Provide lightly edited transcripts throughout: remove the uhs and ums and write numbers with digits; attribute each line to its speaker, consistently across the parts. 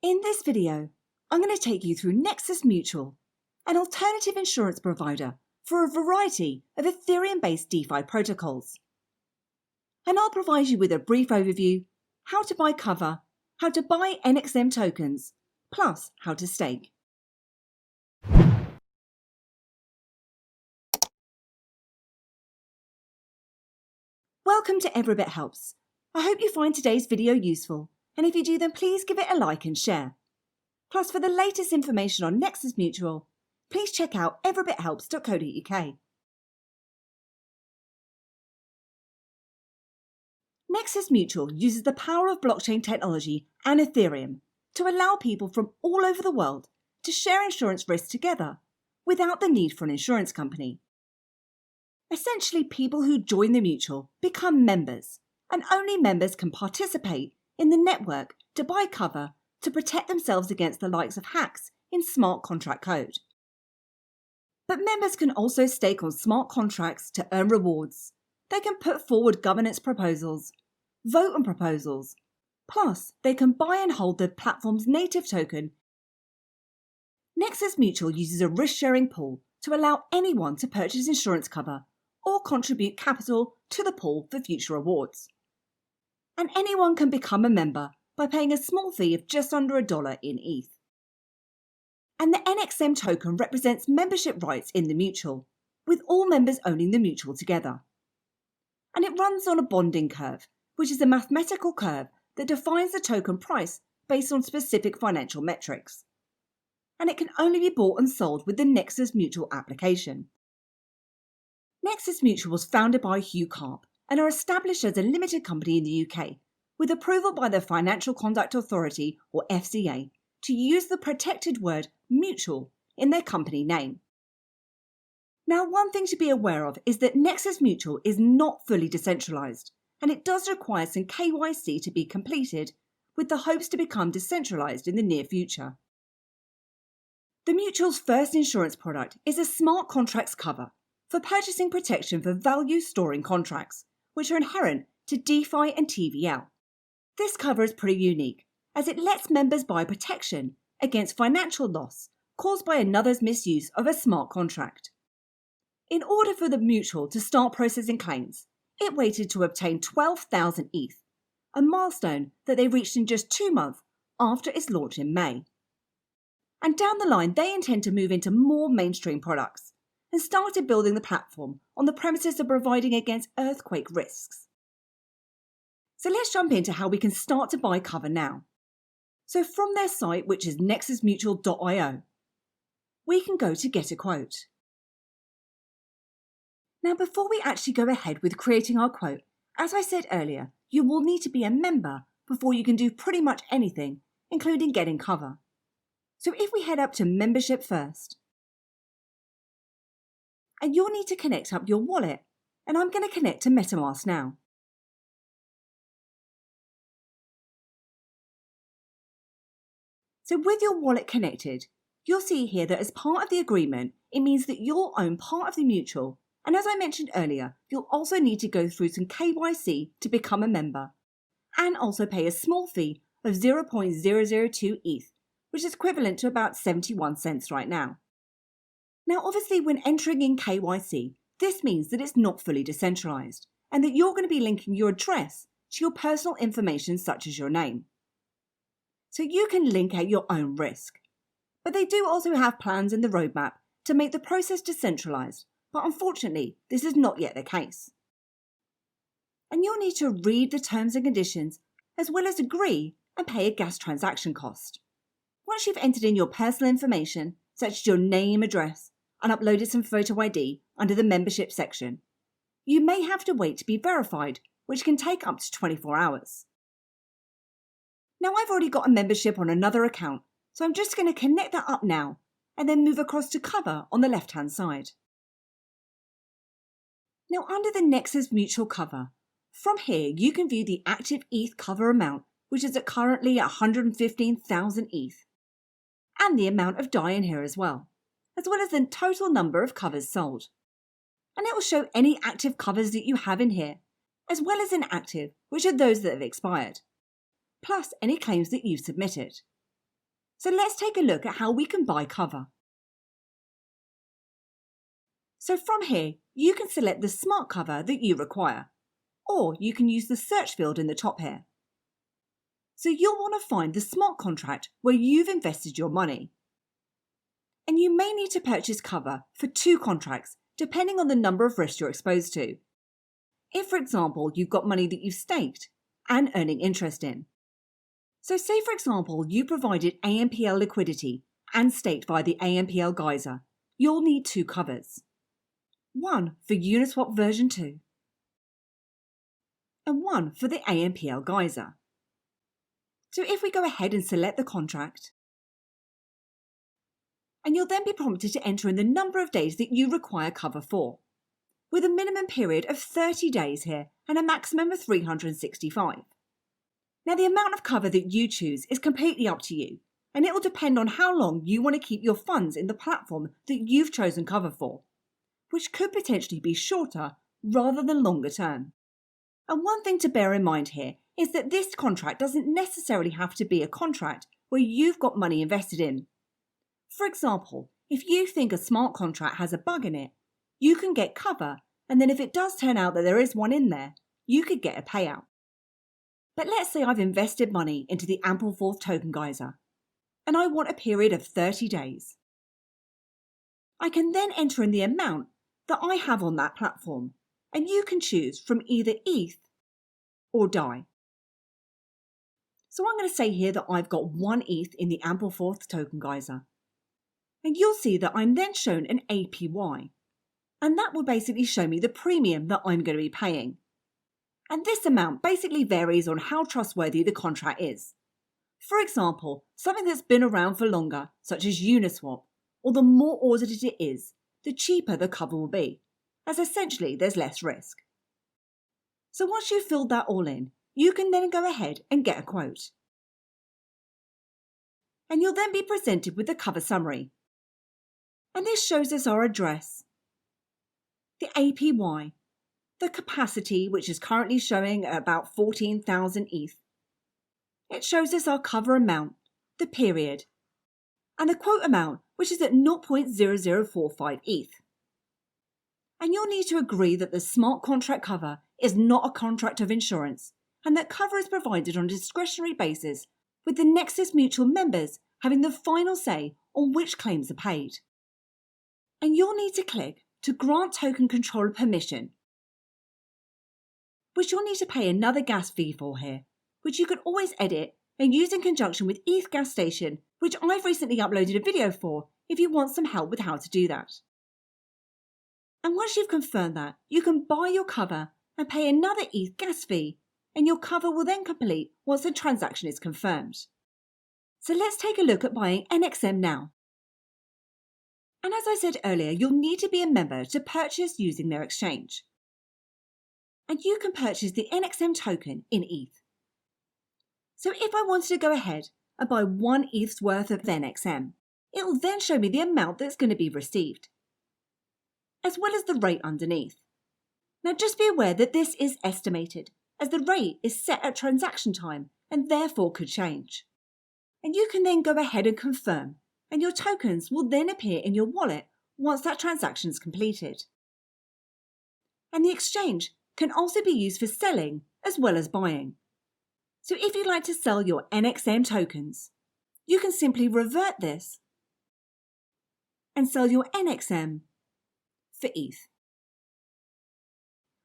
Speaker 1: In this video, I'm going to take you through Nexus Mutual, an alternative insurance provider for a variety of Ethereum-based DeFi protocols. And I'll provide you with a brief overview, how to buy cover, how to buy NXM tokens, plus how to stake. Welcome to Every Bit Helps. I hope you find today's video useful, and if you do, then please give it a like and share. Plus, for the latest information on Nexus Mutual, please check out everybithelps.co.uk. Nexus Mutual uses the power of blockchain technology and Ethereum to allow people from all over the world to share insurance risks together without the need for an insurance company. Essentially, people who join the mutual become members, and only members can participate in the network to buy cover to protect themselves against the likes of hacks in smart contract code. But members can also stake on smart contracts to earn rewards. They can put forward governance proposals, vote on proposals, plus they can buy and hold the platform's native token. Nexus Mutual uses a risk-sharing pool to allow anyone to purchase insurance cover or contribute capital to the pool for future awards. And anyone can become a member by paying a small fee of just under $1 in ETH. And the NXM token represents membership rights in the mutual, with all members owning the mutual together. And it runs on a bonding curve, which is a mathematical curve that defines the token price based on specific financial metrics. And it can only be bought and sold with the Nexus Mutual application. Nexus Mutual was founded by Hugh Karp and are established as a limited company in the UK, with approval by the Financial Conduct Authority, or FCA, to use the protected word mutual in their company name. Now, one thing to be aware of is that Nexus Mutual is not fully decentralised, and it does require some KYC to be completed, with the hopes to become decentralised in the near future. The mutual's first insurance product is a smart contracts cover for purchasing protection for value storing contracts, which are inherent to DeFi and TVL. This cover is pretty unique, as it lets members buy protection against financial loss caused by another's misuse of a smart contract. In order for the mutual to start processing claims, it waited to obtain 12,000 ETH, a milestone that they reached in just 2 months after its launch in May. And down the line, they intend to move into more mainstream products and started building the platform on the premises of providing against earthquake risks. So let's jump into how we can start to buy cover now. So from their site, which is nexusmutual.io, we can go to get a quote. Now, before we actually go ahead with creating our quote, as I said earlier, you will need to be a member before you can do pretty much anything, including getting cover. So if we head up to membership first, and you'll need to connect up your wallet, and I'm going to connect to MetaMask now. So with your wallet connected, you'll see here that as part of the agreement, it means that you'll own part of the mutual, and as I mentioned earlier, you'll also need to go through some KYC to become a member, and also pay a small fee of 0.002 ETH, which is equivalent to about 71 cents right now. Now, obviously, when entering in KYC, this means that it's not fully decentralized and that you're going to be linking your address to your personal information, such as your name. So you can link at your own risk. But they do also have plans in the roadmap to make the process decentralized, but unfortunately, this is not yet the case. And you'll need to read the terms and conditions, as well as agree and pay a gas transaction cost. Once you've entered in your personal information, such as your name, address, and uploaded some photo ID under the membership section, you may have to wait to be verified, which can take up to 24 hours. Now, I've already got a membership on another account, so I'm just going to connect that up now and then move across to cover on the left-hand side. Now, under the Nexus Mutual cover, from here you can view the active ETH cover amount, which is currently 115,000 ETH, and the amount of DAI in here as well as the total number of covers sold. And it will show any active covers that you have in here, as well as inactive, which are those that have expired, plus any claims that you've submitted. So let's take a look at how we can buy cover. So from here, you can select the smart cover that you require, or you can use the search field in the top here. So you'll want to find the smart contract where you've invested your money. And you may need to purchase cover for 2 contracts depending on the number of risks you're exposed to. If, for example, you've got money that you've staked and earning interest in. So say, for example, you provided AMPL liquidity and staked via the AMPL Geyser, you'll need 2 covers. One for Uniswap version 2 and one for the AMPL Geyser. So if we go ahead and select the contract, and you'll then be prompted to enter in the number of days that you require cover for, with a minimum period of 30 days here and a maximum of 365. Now the amount of cover that you choose is completely up to you, and it will depend on how long you want to keep your funds in the platform that you've chosen cover for, which could potentially be shorter rather than longer term. And one thing to bear in mind here is that this contract doesn't necessarily have to be a contract where you've got money invested in. For example, if you think a smart contract has a bug in it, you can get cover, and then if it does turn out that there is one in there, you could get a payout. But let's say I've invested money into the Ampleforth Token Geyser, and I want a period of 30 days. I can then enter in the amount that I have on that platform, and you can choose from either ETH or DAI. So I'm going to say here that I've got 1 ETH in the Ampleforth Token Geyser. And you'll see that I'm then shown an APY. And that will basically show me the premium that I'm going to be paying. And this amount basically varies on how trustworthy the contract is. For example, something that's been around for longer, such as Uniswap, or the more audited it is, the cheaper the cover will be, as essentially there's less risk. So once you've filled that all in, you can then go ahead and get a quote. And you'll then be presented with the cover summary. And this shows us our address, the APY, the capacity, which is currently showing at about 14,000 ETH. It shows us our cover amount, the period, and the quote amount, which is at 0.0045 ETH. And you'll need to agree that the smart contract cover is not a contract of insurance, and that cover is provided on a discretionary basis, with the Nexus Mutual members having the final say on which claims are paid. And you'll need to click to grant token controller permission, which you'll need to pay another gas fee for here, which you can always edit and use in conjunction with ETH Gas Station, which I've recently uploaded a video for if you want some help with how to do that. And once you've confirmed that, you can buy your cover and pay another ETH gas fee, and your cover will then complete once the transaction is confirmed. So let's take a look at buying NXM now. And as I said earlier, you'll need to be a member to purchase using their exchange. And you can purchase the NXM token in ETH. So if I wanted to go ahead and buy 1 ETH's worth of NXM, it will then show me the amount that's going to be received, as well as the rate underneath. Now just be aware that this is estimated, as the rate is set at transaction time and therefore could change. And you can then go ahead and confirm, and your tokens will then appear in your wallet once that transaction is completed. And the exchange can also be used for selling as well as buying. So if you'd like to sell your NXM tokens, you can simply revert this and sell your NXM for ETH.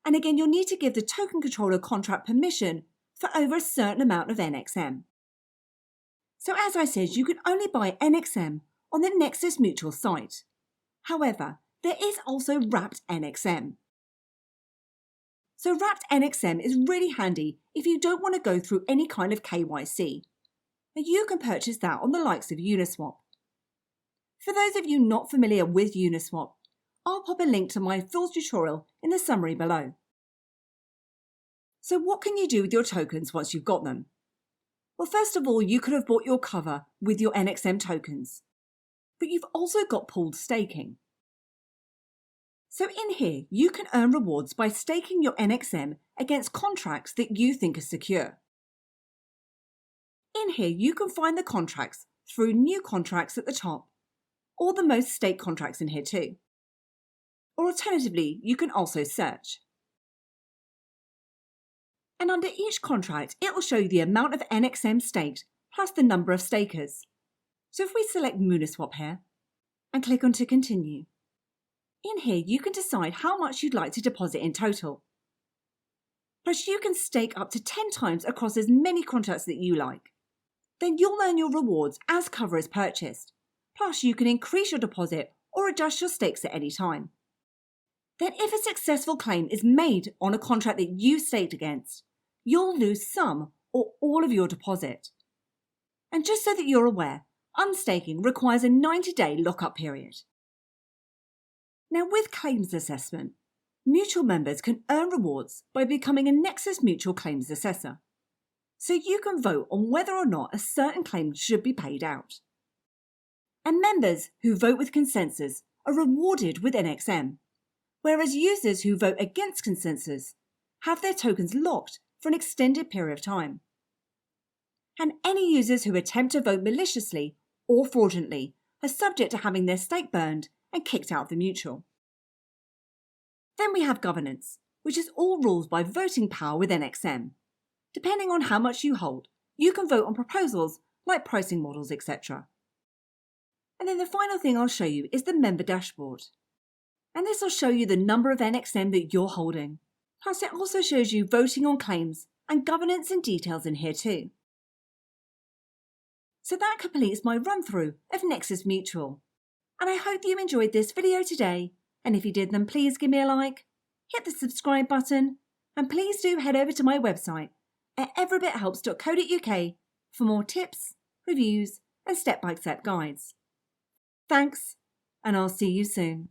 Speaker 1: And again, you'll need to give the token controller contract permission for over a certain amount of NXM. So as I said, you can only buy NXM on the Nexus Mutual site. However, there is also Wrapped NXM. So Wrapped NXM is really handy if you don't want to go through any kind of KYC. And you can purchase that on the likes of Uniswap. For those of you not familiar with Uniswap, I'll pop a link to my full tutorial in the summary below. So what can you do with your tokens once you've got them? Well, first of all, you could have bought your cover with your NXM tokens, but you've also got pooled staking. So in here, you can earn rewards by staking your NXM against contracts that you think are secure. In here, you can find the contracts through new contracts at the top, or the most stake contracts in here too. Or alternatively, you can also search. And under each contract, it will show you the amount of NXM staked plus the number of stakers. So if we select Mooniswap here and click on to continue, in here you can decide how much you'd like to deposit in total. Plus you can stake up to 10 times across as many contracts that you like. Then you'll earn your rewards as cover is purchased. Plus you can increase your deposit or adjust your stakes at any time. Then if a successful claim is made on a contract that you staked against, you'll lose some or all of your deposit. And just so that you're aware, unstaking requires a 90-day lock-up period. Now with claims assessment, mutual members can earn rewards by becoming a Nexus Mutual Claims Assessor. So you can vote on whether or not a certain claim should be paid out. And members who vote with consensus are rewarded with NXM, whereas users who vote against consensus have their tokens locked for an extended period of time. And any users who attempt to vote maliciously or fraudulently are subject to having their stake burned and kicked out of the mutual. Then we have governance, which is all rules by voting power with NXM. Depending on how much you hold, you can vote on proposals like pricing models, etc. And then the final thing I'll show you is the member dashboard. And this will show you the number of NXM that you're holding. Plus it also shows you voting on claims and governance and details in here too. So that completes my run through of Nexus Mutual. And I hope you enjoyed this video today. And if you did, then please give me a like, hit the subscribe button, and please do head over to my website at everybithelps.co.uk for more tips, reviews, and step-by-step guides. Thanks, and I'll see you soon.